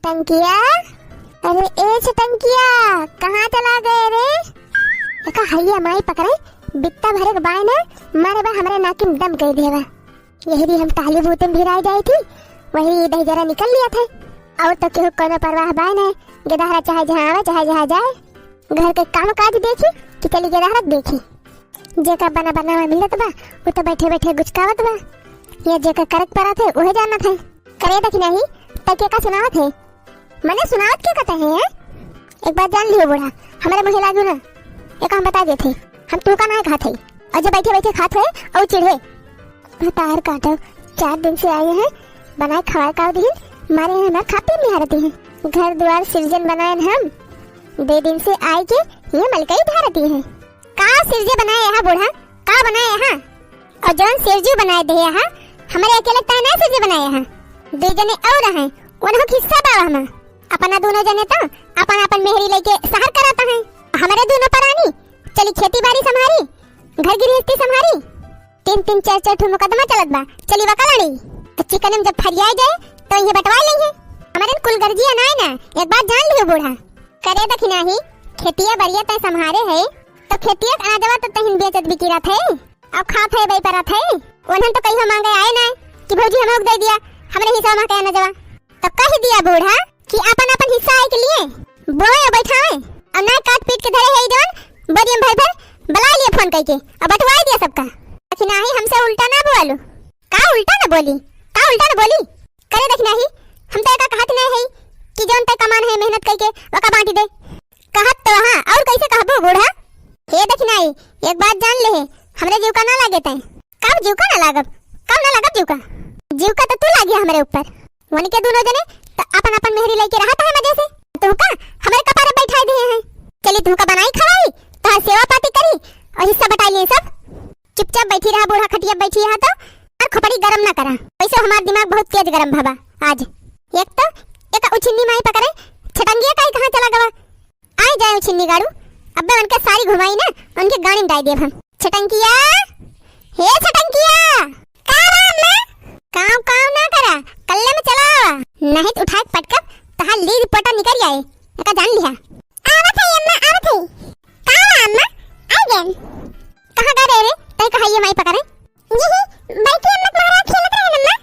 छटंकिया, अरे ए छटंकिया, कहाँ चला गए रे? एका हइया माई पकड़े बित्ता भरे के बाय ना मारे बा हमरे नाक में दम कह देवा। यही भी हम ताली बूते में भिराई जाई थी, वही इधर जरा निकल लिया था। और तो केहू कोनो परवाह बाय ना, गेदारा चाहे जहाँ आवे चाहे जहाँ जाए, घर के काम काज देखी कि चली गेदारा देखी। जेका बना बनावा मिलत बा वो तो बैठे बैठे गुचकावत बा, ये जेका करक परा थे वही जाना था। करे तक नहीं तके का सुनावत है, मने सुनावत के कहते हैं। एक बात जान लियो बूढ़ा, हमारे मुझे लागू ना एक हम बता देते, हम तू का ना खाते और जो बैठे बैठे खाते और चिढ़े तार काटो। 4 दिन से आए हैं, बनाए खवाए का दिन मारे हैं ना खाते नहीं हारती हैं। घर द्वार सृजन बनाए हम 2 दिन से आए के ये मलकई धारती है। का सिरजे बनाए यहाँ बूढ़ा, का बनाए यहाँ? और जौन सिरजू बनाए दे यहाँ हमारे अकेले ता ना सिरजे बनाए यहाँ 2 जने और हैं, उन्हों हिस्सा पावा हम अपना दोनों जने तो अपन अपन मेहरी लेके शहर कराता है। हमारे दोनों परानी चली खेती बाड़ी संभारी, घर गृहस्थी संभारी, 3-3 4-4 मुकदमा चलत बा, चली वकालड़ी। चिकन में जब फरियाई जाए तो ये बटवा लेंगे। हमारे कुल गर्जिया ना है ना, एक बात जान लियो बूढ़ा। करे तक नहीं खेतिया बरिया तय संभारे है तो खेतिया आजवा तो तहिन बेचत बिकिरा थे, अब खात है बई परा थे। उन्हन तो कहियो मांगे आए ना कि भौजी हमोग दे दिया, हमरे हिस्सा में कहना जवा तो कह दिया बूढ़ा कि अपन अपन हिस्सा आए के लिए बोए बैठाए और ना काट पीट के धरे है जौन बरियम भर भर बुला लिए फोन करके और बटवाई दिया सबका। लेकिन नहीं हमसे उल्टा ना बोलू, का उल्टा ना बोली, का उल्टा ना बोली। करे देख नहीं हम तो का कहत नहीं है कि जौन तय कमान है मेहनत करके वका बांटी दे, कहत तो हां और कैसे कहबो बूढ़ा। हे देख नहीं एक बात जान ले, हमरे जीव का ना लागे तय, कब जीव का ना लागब, कब ना लागब जीव का तो तू लागी हमरे ऊपर। वनी के दोनों जने तो अपन अपन मेहरी लेके रहता है मजे से, तू का हमरे कपारे बैठाई दिए हैं। चली तू का बनाई खवाई तो सेवा पाती करी और हिस्सा बटाई लिए सब। चुपचाप बैठी रहा बूढ़ा खटिया बैठी है तो और खोपड़ी गरम ना करा, वैसे हमारा दिमाग बहुत तेज गरम भबा आज। एक तो एक उछिन्नी माई पकड़े छटंगिया काई कहां चला गवा, आए जाए उछिन्नी गाड़ू अब्बे उनके सारी घुमाई ना उनके गाड़ी में डाल दिए हम। छटंकिया, हे छटंकिया, का अम्मा काम काम ना करा, कल्ले में चला नहीं तो उठा के पटक तहा लीड पटा निकल आए का जान लिया। आवत है अम्मा आवत है, का अम्मा आ गए कहां गए रे तय कहा ये माई पकड़े यही बैठी अम्मा तुम्हारा खेलत रहे अम्मा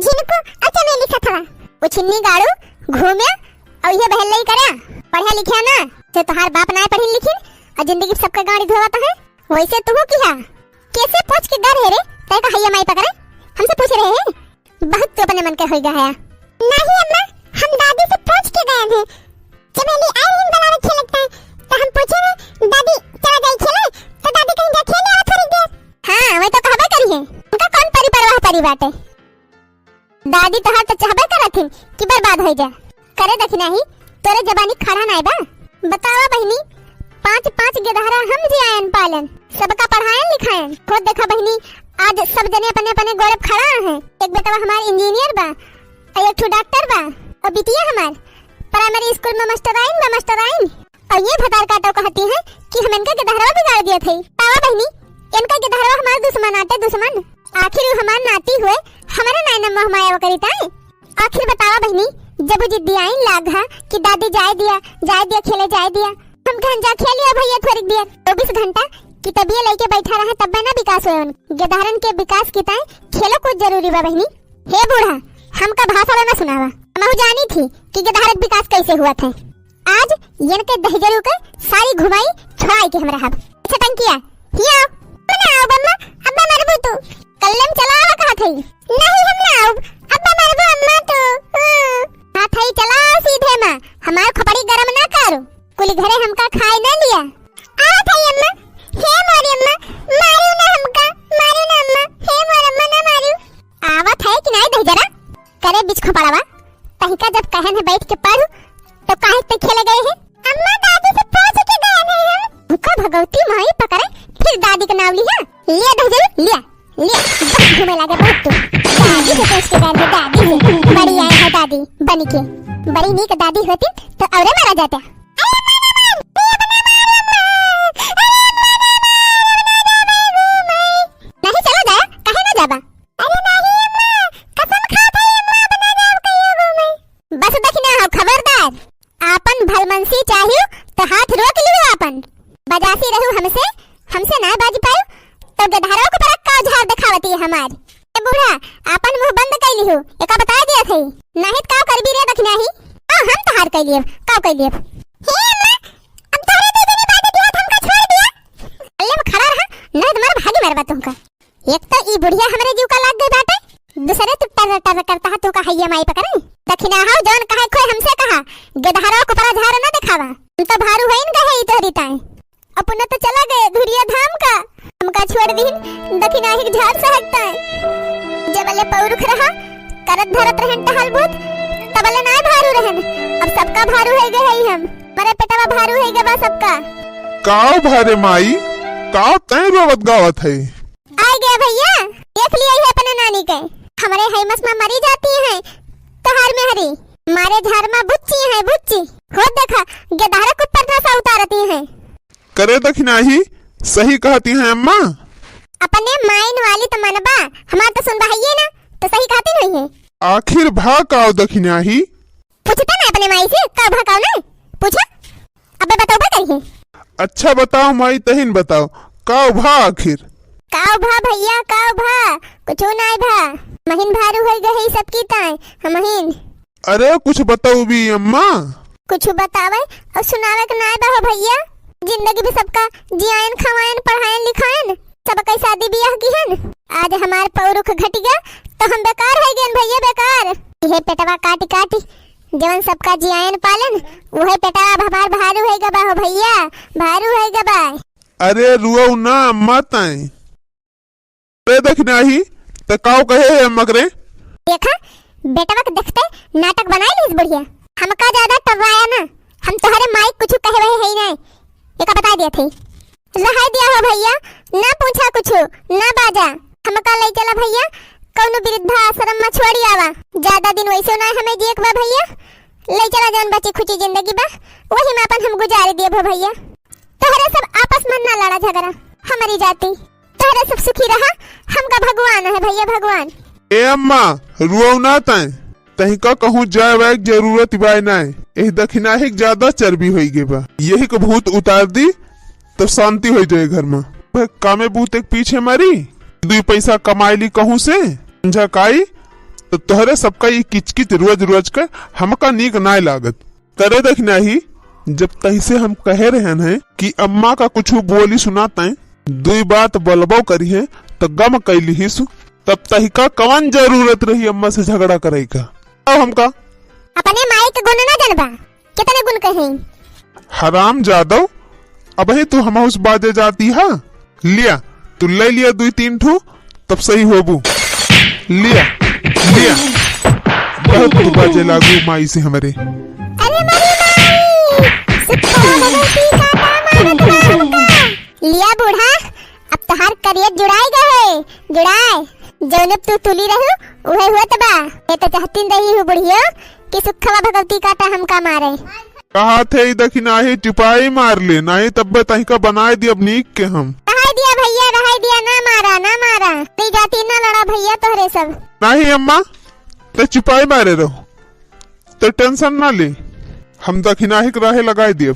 जिनको अच्छा में लिखा था वो छिन्नी गाड़ू घूमे और ये बहल नहीं करा पढ़ा लिखा ना तो तुम्हार बाप ना पढ़ी लिखी और जिंदगी सबका गाड़ी धोवाता है, वैसे तू किया कैसे पूछ के डर है रे तय कहा ये माई पकड़े हमसे पूछ रहे हैं। बहुत तो अपने मन के हो गया है। नहीं अम्मा हम दादी से पूछ के गए थे, चमेली आई हम बनाने खेलता है तो हम पूछे ना दादी चला गई खेले तो दादी कहीं जा खेले आ थोड़ी देर। हां वही तो कहबे करी है, उनका कौन परिवार परी बात है। दादी तो हाथ चाहबे करत थी कि बर्बाद हो जा। करे देख नहीं तोरे जबानी खड़ा नहीं बा, बतावा बहनी 5-5 गेदहरा हम जी आयन पालन सबका पढ़ायन लिखायन। खुद देखा बहनी आज सब जने अपने अपने गोड़ खड़ा हैं। एक बेटा हमार इंजीनियर बा और एक डॉक्टर बा और बिटिया हमार प्राइमरी स्कूल में मास्टराइन और ये भतार काटो कहती है कि हम इनका गेदहरा बिगाड़ दिए थे। तावा बहनी इनका गेदहरा हमार दुश्मन आते दुश्मन, आखिर हमार नाती हुए हमारे नायना महमाया करीता है। आखिर बतावा बहनी जब जिद्दी आई लागा कि दादी जाए दिया खेले जाए दिया, हम घंटा खेलिया भैया थोड़ी देर 24 घंटा कि तबिया लेके बैठा रहा तब ना विकास हुए। गेदारन के विकास की ताई खेलो कुछ जरूरी बा बहनी। हे बूढ़ा हमका भाषा ना सुनावा, हम जानी थी कि गेदारन विकास कैसे हुआ था। आज यन के दहजरू के सारी घुमाई छुड़ाई के हमरा हब छटंकिया हिया ना आओ बम्मा अब्बा मरबू तू कल्लम चलावा कहा थई नहीं हम ना आओ अब्बा मरबू अम्मा तू हां थई चला सीधे मां हमार खोपड़ी गरम ना करो कुली घरे हमका खाए ना लिया। आओ थई अम्मा हे मोरी अम्मा मारू ना हमका मारू ना अम्मा हे मोर अम्मा ना मारू। आवत है कि नहीं दहजरा करे बीच खोपड़ावा तहिका जब कहन है बैठ के पढ़ तो काहे पे खेले गए हैं। अम्मा दादी से पूछ के गए हैं हम, भूखा भगवती माई पकड़े फिर दादी का नाम लिया लिया दहजरू लिया बस घूमे लगे बहुत तू दादी से पूछ के गए थे, दादी से बड़ी आई है दादी बनी के बड़ी नीक दादी होती तो औरे मारा जाता। नहीं चलो जा कहे ना जाबा। अरे नहीं अम्मा कसम खा भाई अम्मा बना जाओ कहियो घूमे बस देखना हो खबरदार, आपन भलमनसी चाहिए तो हाथ रोक लियो। आपन बजासी रहू हमसे ना बाजी पायो तो गधारों को परक का झाड़ दिखावती है हमार। ए बूढ़ा, आपन मुंह बंद कर लियो, एका बता दिया थे नहीं का करबी रे दखना ही। हम तो हार कर लिए का कर लिए। हे अम्मा, अब थारे दीदी ने बात दिया हमका छोड़ दिया। अल्ले में खड़ा रहा ना तुम्हारा भागी मरवा तुमका। एक तो ई बुढ़िया हमरे जीव का लाग गई बाटे, दूसरे तू टर टर करता है, तू का हैया माई पकड़े दखना हाउ जौन कहे खोए हमसे कहा गधारों को परा झाड़ ना दिखावा। हम तो भारू है इनका है ई तोरी ताई। अपना तो चला गए धुरिया धाम का, हमका छोड़ दीन दखिना ही झाड़ सहकता है। जबले पौरुख रहा करत धरत रहन टहल भूत तबले ना भारू रहन। अब सबका भारू है गए हम, मरे पेटवा भारू है गबा सबका। काव भारे माई, काव तय रोवत गावत है। आ गया भैया, देख लिया है अपने नानी के। हमारे हैमस में मरी जाती है तहार में हरी, मारे झाड़ में बुच्ची है बुच्ची। हो देखा गधारा कुत्तर जैसा उतारती है। करे दखिना ही सही कहती हैं अम्मा। अपने माइन वाली तो मनबा, हमार तो सुनबा है ना, तो सही कहती नहीं है। आखिर भा काव दखिना ही पूछता ना अपने माई से का भा काव ना पूछा। अबे बताओ बा करिए। अच्छा बताओ माई, तहिन बताओ काव भा आखिर। काव भा भैया, काव भा कुछो नाय भा। महीन भारू हो गई सबकी ताई महीन। अरे कुछ बताओ भी अम्मा। कुछ बतावे और सुनावे के नाय बा भैया। जिंदगी भी सबका जियान खवायन पढ़ायन लिखायन सबका शादी ब्याह की हन। आज हमार पौरुख घट गया तो हम बेकार है गए भैया, बेकार। ये पेटवा काटी काटी जवन सबका जियान पालन वही पेटवा भभार भारू है गबा हो भैया, भारू है गबा। अरे रुओ ना अम्मा ताई। रे दखिना ही तो काव कहे है अम्मा करे। देखा बेटवा के देखते नाटक बनाई लीस बढ़िया। हमका ज्यादा टर्राया ना, हम तुम्हारे माई कुछ कहे वही है ही नहीं, एका बता दिया थी। रहा दिया हो भैया, ना पूछा कुछ ना बाजा। हमका ले चला भैया कौनो वृद्धा आश्रम में छोड़ी आवा। ज्यादा दिन वैसे ना हमें जिए बा भैया, ले चला जान बची खुची जिंदगी बा वही में अपन हम गुजार दिए भो भैया। तोहरे सब आपस में ना लड़ा झगड़ा हमारी जाति, तोहरे सब सुखी रहा। हमका भगवान है भैया, भगवान। ए अम्मा रुओ ना ताई, तही का कहूँ जाए वाय जरूरत बाय नाय। एह दखिना ही ज्यादा चर्बी होई गे बा, यही को भूत उतार दी तो शांति हो जाए घर में। कामे भूत एक पीछे मारी दुई पैसा कमाई ली कहूँ से झकाई तो तोहरे सबका ये किचकिच रोज रोज कर हमका नीक नाय लागत। करे दखिना ही जब तही से हम कहे रहे हैं कि अम्मा का कुछ बोली सुनाते दुई बात बलबो करी है तो गम कैली ही सु, तब तही का कवन जरूरत रही अम्मा से झगड़ा करे का। हमका अपने माई के गुण ना जानबा, कितने गुण कहीं। हराम जादव, अब ही तू हम उस बाजे जाती है। लिया तू ले लिया दुई तीन ठू तब सही होबू। लिया लिया बहुत तू बाजे लागू माई से हमारे। अरे मेरी माई लिया बूढ़ा, अब तहार करियर जुड़ाई गए जुड़ाए। जौन तू तुली रहू उहे हुआ तबा। ये तो चाहती रही हूँ बुढ़िया कि सुखवा भगवती काटा हमका मारे। कहा थे दखिना ही टिपाई मार ले नहीं तब तही का बनाए दी अब नीक के हम। रहा दिया भैया, रहा दिया, ना मारा ना मारा, नहीं जाती ना लड़ा भैया तोहरे सब। नहीं अम्मा तो चिपाई मारे रहो तो टेंशन ना ले, हम दखिना ही राहे लगाए दिए।